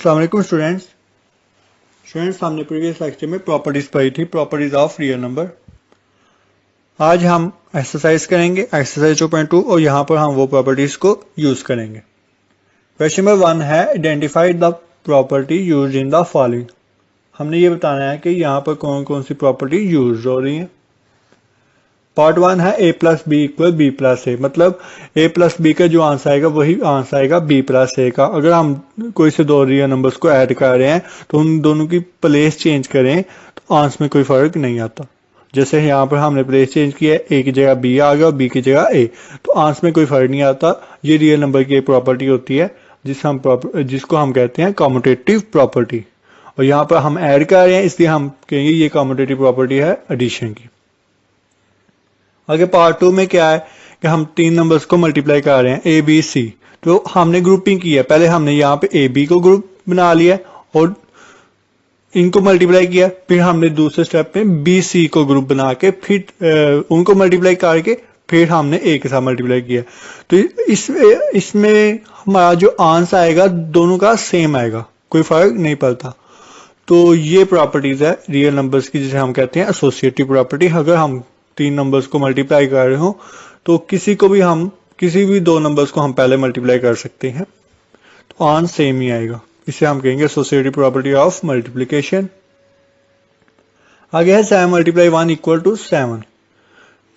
अस्सलाम वालेकुम स्टूडेंट्स हमने प्रीवियस लेक्चर में प्रॉपर्टीज पढ़ी थी, प्रॉपर्टीज ऑफ रियल नंबर। आज हम एक्सरसाइज करेंगे एक्सरसाइज 2.2 और यहाँ पर हम वो प्रॉपर्टीज को यूज करेंगे। क्वेश्चन नंबर 1 है identify the property use in the following. हमने ये बताना है कि यहाँ पर कौन कौन सी प्रॉपर्टी यूज हो रही है। पार्ट 1 है a plus B equal B plus A, मतलब a प्लस बी का जो आंसर आएगा वही आंसर आएगा b प्लस ए का। अगर हम कोई से दो रियल नंबर्स को ऐड कर रहे हैं तो उन दोनों की प्लेस चेंज करें तो आंसर में कोई फर्क नहीं आता। जैसे यहाँ पर हमने प्लेस चेंज किया, a की जगह b आ गया, b की जगह a, तो आंसर में कोई फर्क नहीं आता। ये रियल नंबर की एक प्रॉपर्टी होती है जिसको हम कहते हैं कम्यूटेटिव प्रॉपर्टी। और यहाँ पर हम ऐड कर रहे हैं इसलिए हम कहेंगे ये कम्यूटेटिव प्रॉपर्टी है एडिशन की। आगे पार्ट 2 में क्या है कि हम तीन नंबर्स को मल्टीप्लाई कर रहे हैं ए बी सी। तो हमने ग्रुपिंग की है, पहले हमने यहाँ पे ए बी को ग्रुप बना लिया और इनको मल्टीप्लाई किया, फिर हमने दूसरे स्टेप में बी सी को ग्रुप बना के फिर उनको मल्टीप्लाई करके फिर हमने ए के साथ मल्टीप्लाई किया। तो इसमें हमारा जो आंसर आएगा दोनों का सेम आएगा, कोई फर्क नहीं पड़ता। तो ये प्रॉपर्टीज है रियल नंबर्स की जिसे हम कहते हैं एसोसिएटिव प्रॉपर्टी। अगर हम तीन नंबर्स को मल्टीप्लाई कर रहे हो तो किसी भी दो नंबर्स को हम पहले मल्टीप्लाई कर सकते हैं तो आंसर सेम ही आएगा। इसे हम कहेंगे एसोसिएटिव प्रॉपर्टी ऑफ मल्टीप्लिकेशन। आगे है 7 मल्टीप्लाई 1 इक्वल टू 7।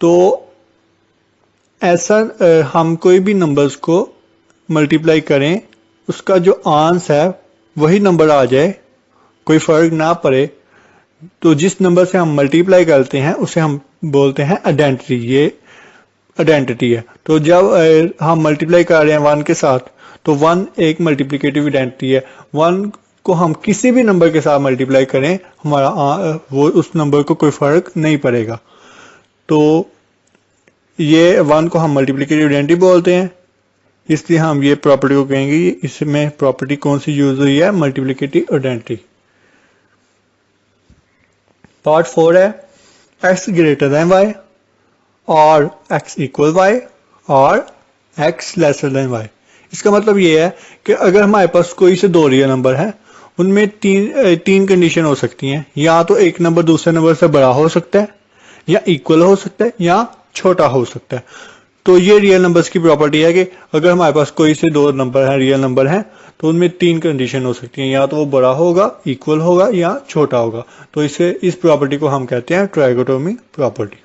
तो ऐसा हम कोई भी नंबर्स को मल्टीप्लाई करें उसका जो आंसर है वही नंबर आ जाए, कोई फर्क ना पड़े, तो जिस नंबर से हम मल्टीप्लाई करते हैं उसे हम बोलते हैं आइडेंटिटी। ये आइडेंटिटी है। तो जब हम मल्टीप्लाई कर रहे हैं 1 के साथ तो 1 एक मल्टीप्लिकेटिव आइडेंटिटी है। 1 को हम किसी भी नंबर के साथ मल्टीप्लाई करें हमारा वो उस नंबर को कोई फर्क नहीं पड़ेगा। तो ये 1 को हम मल्टीप्लिकेटिव आइडेंटिटी बोलते हैं, इसलिए हम ये प्रॉपर्टी को कहेंगे। इसमें प्रॉपर्टी कौन सी यूज हुई है? Multiplicative identity. पार्ट 4 है x ग्रेटर देन y और x इक्वल y और x लेसर देन y। इसका मतलब ये है कि अगर हमारे पास कोई से दो रियल नंबर है उनमें तीन कंडीशन हो सकती हैं। या तो एक नंबर दूसरे नंबर से बड़ा हो सकता है, या इक्वल हो सकता है, या छोटा हो सकता है। तो ये रियल नंबर्स की प्रॉपर्टी है कि अगर हमारे पास कोई से दो नंबर है, रियल नंबर है, तो उनमें तीन कंडीशन हो सकती हैं। या तो वो बड़ा होगा, इक्वल होगा, या छोटा होगा। तो इस प्रॉपर्टी को हम कहते हैं ट्राइकोटोमी प्रॉपर्टी।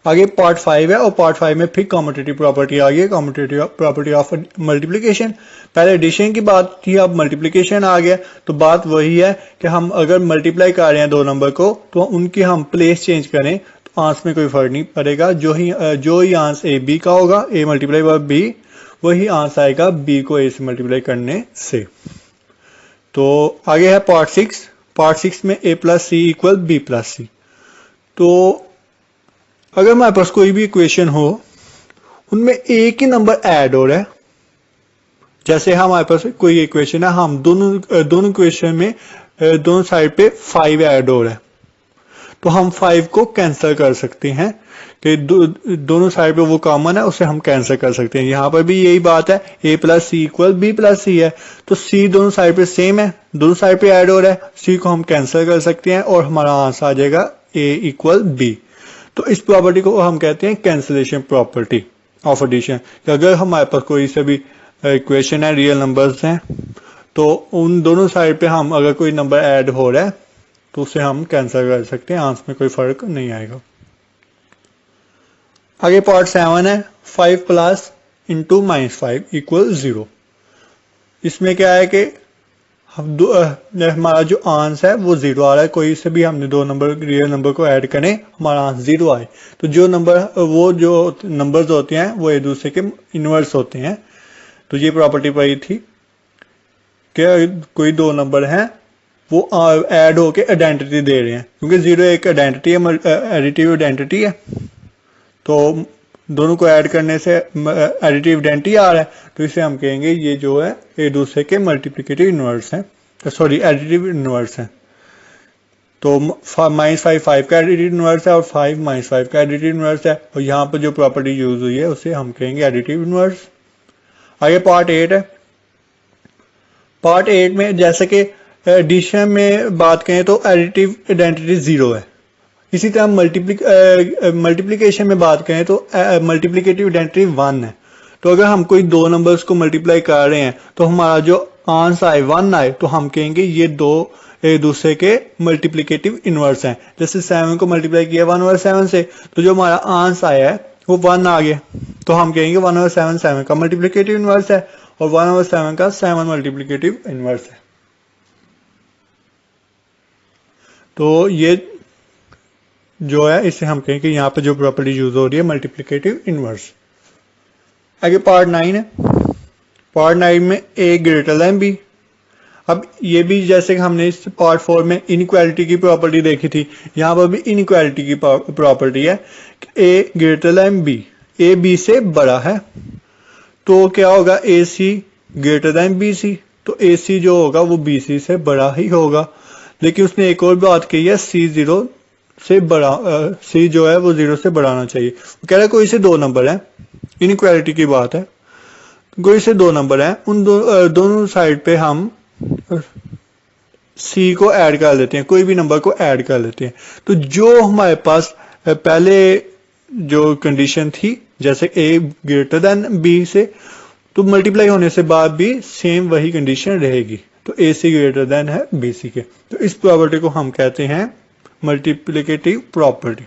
आगे पार्ट 5 है और पार्ट 5 में फिर कम्यूटेटिव प्रॉपर्टी आ गई, कम्यूटेटिव प्रॉपर्टी ऑफ मल्टीप्लिकेशन। पहले एडिशन की बात थी, अब मल्टीप्लिकेशन आ गया। तो बात वही है कि हम अगर मल्टीप्लाई कर रहे हैं दो नंबर को तो उनकी हम प्लेस चेंज करें तो आंसर में कोई फर्क नहीं पड़ेगा। जो ही आंसर ए बी का होगा, ए मल्टीप्लाई बाय बी, वही आंसर आएगा बी को ए से मल्टीप्लाई करने से। तो आगे है पार्ट 6। पार्ट 6 में a plus C equal B plus C. तो अगर हमारे पास कोई भी इक्वेशन हो उनमें एक ही नंबर ऐड हो रहा है, जैसे हमारे पास कोई इक्वेशन है, हम दोनों इक्वेशन में दोनों साइड पे 5 ऐड हो रहा है, तो हम 5 को कैंसिल कर सकते हैं कि दोनों साइड पे वो कॉमन है, उसे हम कैंसिल कर सकते हैं। यहाँ पर भी यही बात है, a plus C equal B plus C है, तो c दोनों साइड पे सेम है, दोनों साइड पे ऐड हो रहा है, c को हम कैंसिल कर सकते हैं और हमारा आंसर आ जाएगा a इक्वल b। तो इस प्रॉपर्टी को हम कहते हैं कैंसिलेशन प्रॉपर्टी ऑफ एडिशन। अगर हमारे पास कोई से भी इक्वेशन है, रियल नंबर्स हैं, तो उन दोनों साइड पे हम अगर कोई नंबर ऐड हो रहा है तो उसे हम कैंसिल कर सकते हैं, आंसर में कोई फर्क नहीं आएगा। आगे पार्ट 7 है 5 प्लस इंटू -5 इक्वल 0। इसमें क्या है कि हमारा जो आंसर है वो 0 आ रहा है। कोई से भी हमने दो नंबर रियल नंबर को ऐड करें हमारा आंसर 0 आए, तो जो नंबर्स होते हैं वो एक दूसरे के इनवर्स होते हैं। तो ये प्रॉपर्टी पाई थी कि कोई दो नंबर हैं वो ऐड होके आइडेंटिटी दे रहे हैं, क्योंकि 0 एक आइडेंटिटी है, एडिटिव आइडेंटिटी है। तो दोनों को ऐड करने से एडिटिव आइडेंटिटी आ रहा है, तो इसे हम कहेंगे ये जो है एक दूसरे के मल्टीप्लिकेटिव इनवर्स हैं, सॉरी एडिटिव इनवर्स हैं। तो -5 5 का एडिटिव इनवर्स है और 5 -5 का एडिटिव इनवर्स है, और यहाँ पर जो प्रॉपर्टी यूज हुई है उसे हम कहेंगे एडिटिव इनवर्स। आगे पार्ट 8 है पार्ट 8 में जैसे कि एडिशन में बात करें तो एडिटिव आइडेंटिटी 0 है। इसी तरह मल्टीप्लिकेशन में बात करें तो मल्टीप्लिकेटिव आइडेंटिटी 1 है। तो अगर हम कोई दो नंबर्स को मल्टीप्लाई कर रहे हैं तो हमारा जो आंसर आए 1 आए तो हम कहेंगे ये दो एक दूसरे के मल्टीप्लिकेटिव इनवर्स हैं। जैसे 7 को मल्टीप्लाई किया 1/7 से तो जो हमारा आंसर आया है वो 1 आ गया, तो हम कहेंगे 1/7 7 का मल्टीप्लिकेटिव इनवर्स है और 1/7 का 7 मल्टीप्लिकेटिव इनवर्स है। तो ये जो है इसे हम कहें कि यहाँ पे जो प्रॉपर्टी यूज हो रही है मल्टीप्लिकेटिव इनवर्स। आगे पार्ट 9 है। पार्ट 9 में a ग्रेटर देन b। अब ये भी जैसे कि हमने इस पार्ट 4 में इनइक्वालिटी की प्रॉपर्टी देखी थी, यहाँ पर भी इनइक्वालिटी की प्रॉपर्टी है a greater than b, a b से बड़ा है तो क्या होगा ac ग्रेटर देन bc, तो ac जो होगा वो bc से बड़ा ही होगा। लेकिन उसने एक और बात कही है c 0 से बड़ा, c जो है वो 0 से बढ़ाना चाहिए। वो कह रहा है कोई से दो नंबर है, इनइक्वालिटी की बात है, कोई से दो नंबर है, उन दोनों साइड पे हम c को ऐड कर लेते हैं, कोई भी नंबर को ऐड कर लेते हैं। तो जो हमारे पास पहले जो कंडीशन थी जैसे a ग्रेटर देन b से, तो मल्टीप्लाई होने से बाद भी सेम वही कंडीशन रहेगी, तो ac ग्रेटर देन है bc के। तो इस प्रॉपर्टी को हम कहते हैं मल्टीप्लिकेटिव प्रॉपर्टी।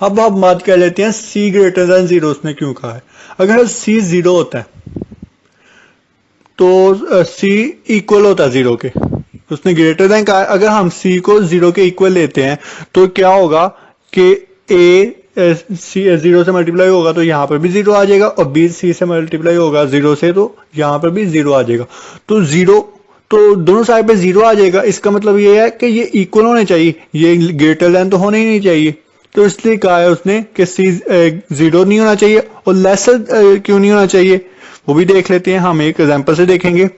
अब हम बात कर लेते हैं c ग्रेटर देन 0 उसने क्यों कहा है। अगर c 0 होता है तो c इक्वल होता है 0 के, उसने ग्रेटर देन कहा। अगर हम c को 0 के इक्वल लेते हैं तो क्या होगा कि a c 0 से मल्टीप्लाई होगा तो यहाँ पर भी 0 आ जाएगा और b c से मल्टीप्लाई होगा 0 से तो यहाँ पर भी 0 आ जाएगा। तो 0 तो दोनों साइड पे 0 आ जाएगा, इसका मतलब ये है कि ये इक्वल होने चाहिए, ये ग्रेटर देन तो होने ही नहीं चाहिए। तो इसलिए कहा है उसने कि c 0 नहीं होना चाहिए और लेसर क्यों नहीं होना चाहिए वो भी देख लेते हैं। हम एक एग्जांपल से देखेंगे,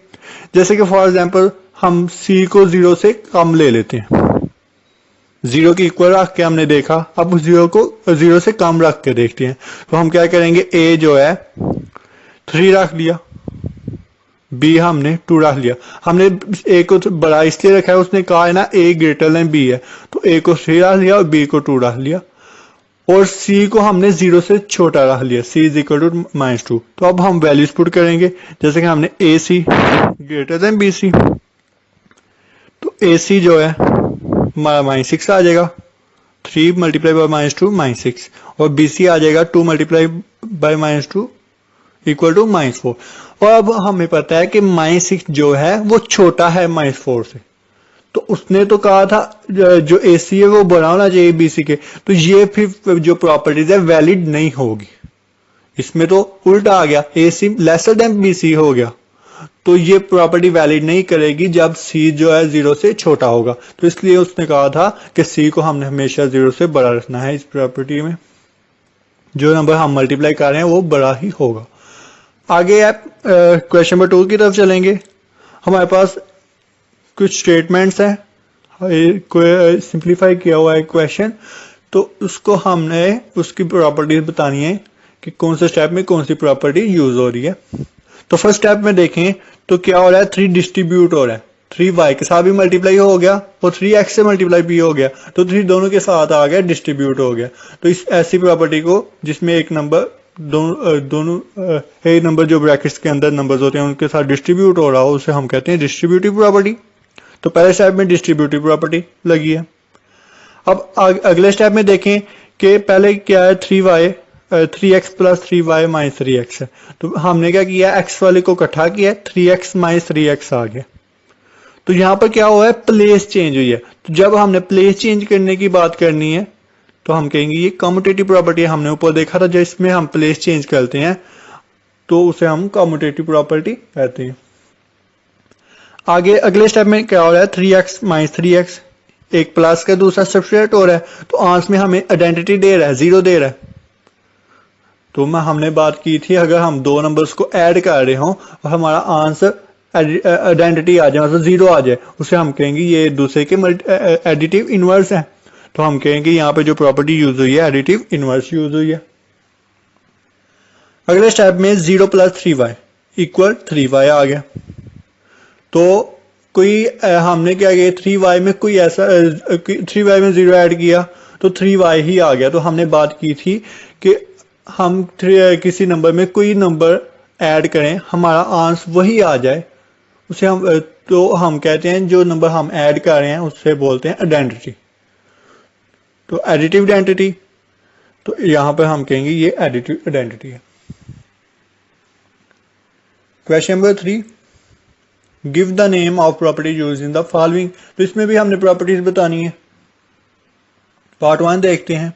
जैसे कि फॉर एग्जांपल हम c को 0 से कम ले लेते हैं, 0 के इक्वल रख के हमने देखा, अब 0 को 0 से कम रख के देखते हैं। तो हम क्या करेंगे, a जो है 3 रख लिया, b हमने 2 रख लिया। हमने a को बड़ा इसलिए रखा है, उसने कहा है ना a ग्रेटर देन b है, तो a को 3 रख लिया और b को 2 रख लिया और c को हमने 0 से छोटा रख लिया, c इज इक्वल टू -2। तो अब हम वैल्यूज पुट करेंगे, जैसे कि हमने ac ग्रेटर देन bc, तो ac जो है हमारा -6 आ जाएगा, 3 मल्टीप्लाई बाय -2 -6, और bc आ जाएगा 2 मल्टीप्लाई बाय -2 इक्वल टू -4। और अब हमें पता है कि -6 जो है वो छोटा है -4 से, तो उसने तो कहा था जो AC है वो बड़ा होना चाहिए BC के, तो ये फिर जो प्रॉपर्टीज है वैलिड नहीं होगी। इसमें तो उल्टा आ गया, AC लेसर देन BC हो गया, तो ये प्रॉपर्टी वैलिड नहीं करेगी जब C जो है 0 से छोटा होगा। तो इसलिए उसने कहा था कि C को हमने हमेशा 0 से बड़ा रखना है। इस प्रॉपर्टी में जो नंबर हम मल्टीप्लाई कर रहे हैं वो बड़ा ही होगा। आगे आप क्वेश्चन नंबर 2 की तरफ चलेंगे। हमारे पास कुछ स्टेटमेंट्स हैं, सिंप्लीफाई किया हुआ है क्वेश्चन, तो उसको हमने उसकी प्रॉपर्टीज बतानी है कि कौन से स्टेप में कौन सी प्रॉपर्टी यूज हो रही है। तो फर्स्ट स्टेप में देखें तो क्या हो रहा है, 3 डिस्ट्रीब्यूट हो रहा है, 3y के साथ भी मल्टीप्लाई हो गया और 3x से मल्टीप्लाई भी हो गया, तो 3 दोनों के साथ आ गया, डिस्ट्रीब्यूट हो गया। तो इस ऐसी प्रॉपर्टी को जिसमें एक नंबर दोनों एक नंबर जो ब्रैकेट्स के अंदर नंबर्स होते हैं उनके साथ डिस्ट्रीब्यूट हो रहा हो उसे हम कहते हैं डिस्ट्रीब्यूटिव प्रॉपर्टी। तो पहले स्टेप में डिस्ट्रीब्यूटिव प्रॉपर्टी लगी है। अब अगले स्टेप में देखें कि पहले क्या है, 3x plus 3y minus 3x है, तो हमने क्या किया, x वाले को इकट्ठा किया, 3x माइनस 3x आ गया। तो यहाँ पर क्या हुआ है, प्लेस चेंज हुई है। तो जब हमने प्लेस चेंज करने की बात करनी है तो हम कहेंगे ये कम्यूटेटिव प्रॉपर्टी, हमने ऊपर देखा था जिसमें हम प्लेस चेंज करते हैं तो उसे हम कम्यूटेटिव प्रॉपर्टी कहते हैं। आगे अगले स्टेप में क्या हो रहा है, 3x माइनस 3x, एक प्लस का दूसरा सब्सट्रैक्ट हो रहा है, तो आंसर में हमें आइडेंटिटी दे रहा है, 0 दे रहा है। तो हमने बात की थी अगर हम दो नंबर्स को ऐड कर रहे हो और हमारा आंसर आइडेंटिटी आ जाए, मतलब 0 आ जाए, उसे हम कहेंगे ये दूसरे के एडिटिव इनवर्स है। तो हम कहेंगे यहाँ पे जो प्रॉपर्टी यूज हुई है एडिटिव इनवर्स यूज हुई है। अगले स्टेप में 0 प्लस 3y इक्वल 3y आ गया। तो कोई हमने क्या किया 3y में कोई ऐसा 3y में 0 ऐड किया तो 3y ही आ गया। तो हमने बात की थी कि हम किसी नंबर में कोई नंबर ऐड करें हमारा आंसर वही आ जाए, उसे हम कहते हैं जो नंबर हम ऐड कर रहे हैं उससे बोलते हैं आइडेंटिटी। तो एडिटिव आइडेंटिटी, तो यहां पर हम कहेंगे ये एडिटिव आइडेंटिटी है। Question number 3, give the name of property use in the following. तो इसमें भी हमने प्रॉपर्टीज बतानी है। पार्ट 1 देखते हैं।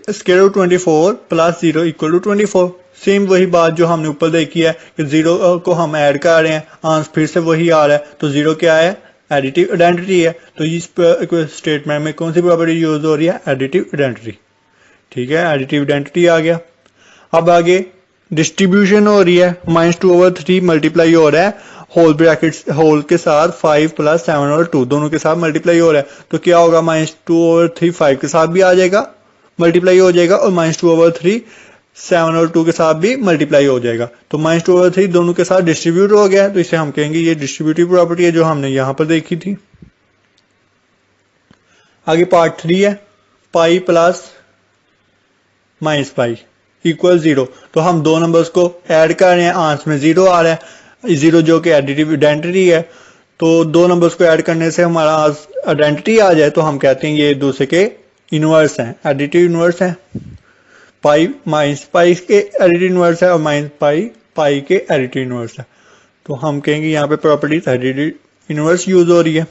Square root 24 plus 0 equal to 24। Same वही बात जो हमने ऊपर देखी है कि 0 को हम ऐड कर रहे हैं, आंसर फिर से वही आ रहा है। तो 0 क्या है? एडिटिव आइडेंटिटी है। तो इस स्टेटमेंट में कौन सी प्रॉपर्टी यूज हो रही है? Additive identity. ठीक है, एडिटिव आइडेंटिटी आ गया। अब आगे डिस्ट्रीब्यूशन हो रही है, -2/3 मल्टीप्लाई हो रहा है होल ब्रैकेट होल के साथ 5 + 7 और 2 दोनों के साथ मल्टीप्लाई हो रहा है। तो क्या होगा? -2/3 5 के साथ भी आ जाएगा, मल्टीप्लाई हो जाएगा, और -2/3 7 और 2 के साथ भी मल्टीप्लाई हो जाएगा। तो -2/3 दोनों के साथ डिस्ट्रीब्यूट हो गया, तो इसे हम कहेंगे ये डिस्ट्रीब्यूटिव प्रॉपर्टी है जो हमने यहां पर देखी थी। आगे पार्ट 3 है, pi plus minus pi equal 0। तो हम दो नंबर्स को ऐड कर रहे हैं, आंसर में 0 आ रहा है, 0 जो कि एडिटिव आइडेंटिटी है। तो दो नंबर्स को ऐड करने से हमारा आइडेंटिटी आ जाए तो हम कहते हैं ये एक दूसरे के इनवर्स हैं, एडिटिव इनवर्स हैं। पाई माइनस पाई के एडिटिव इनवर्स है और माइनस पाई पाई के एडिटिव इनवर्स है। तो हम कहेंगे यहाँ पे प्रॉपर्टीज एडिटिव इनवर्स यूज हो रही है।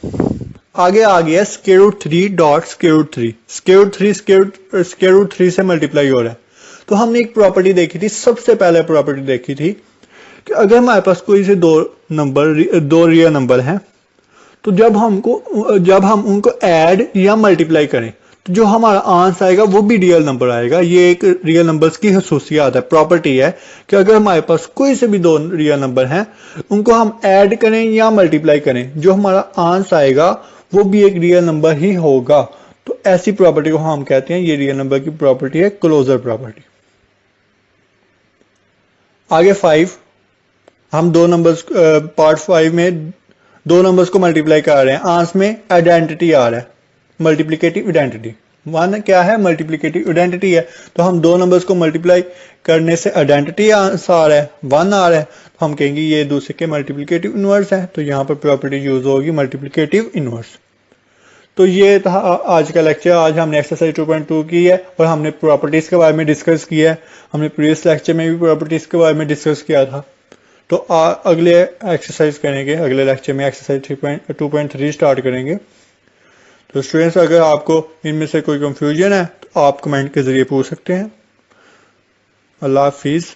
आगे आ गया square root 3 dot square root 3। Square root 3 से मल्टीप्लाई हो रहा है। तो हमने एक प्रॉपर्टी देखी थी, सबसे पहले प्रॉपर्टी देखी थी कि अगर हमारे पास कोई से दो रियल नंबर हैं, तो जब हम उनको ऐड या मल्टीप्लाई करें तो जो हमारा आंसर आएगा वो भी रियल नंबर आएगा। ये एक रियल नंबर्स की खसूसियत है, प्रॉपर्टी है कि अगर हमारे पास कोई से भी दो रियल नंबर हैं, उनको हम ऐड करें या मल्टीप्लाई करें, जो हमारा आंसर आएगा वो भी एक रियल नंबर ही होगा। तो ऐसी प्रॉपर्टी को हम कहते हैं ये रियल नंबर की प्रॉपर्टी है, क्लोजर प्रॉपर्टी। आगे 5, हम दो नंबर्स पार्ट 5 में दो नंबर्स को मल्टीप्लाई कर रहे हैं, आंसर में आइडेंटिटी आ रहा है, मल्टीप्लिकेटिव आइडेंटिटी। 1 क्या है? मल्टीप्लिकेटिव आइडेंटिटी है। तो हम दो नंबर्स को मल्टीप्लाई करने से आइडेंटिटी आंसर आ रहा है, 1 आ रहा है, तो हम कहेंगे ये दूसरे के मल्टीप्लिकेटिव इनवर्स है। तो यहाँ पर प्रॉपर्टी यूज होगी मल्टीप्लिकेटिव इनवर्स। तो ये था आज का लेक्चर। आज हमने एक्सरसाइज 2.2 की है और हमने प्रॉपर्टीज के बारे में डिस्कस किया है। हमने प्रीवियस लेक्चर में भी प्रॉपर्टीज के बारे में डिस्कस किया था। तो अगले एक्सरसाइज करेंगे, अगले लेक्चर में एक्सरसाइज 2.3 स्टार्ट करेंगे। तो स्टूडेंट्स, अगर आपको इनमें से कोई कंफ्यूजन है तो आप कमेंट के जरिए पूछ सकते हैं। अल्लाह हाफिज़।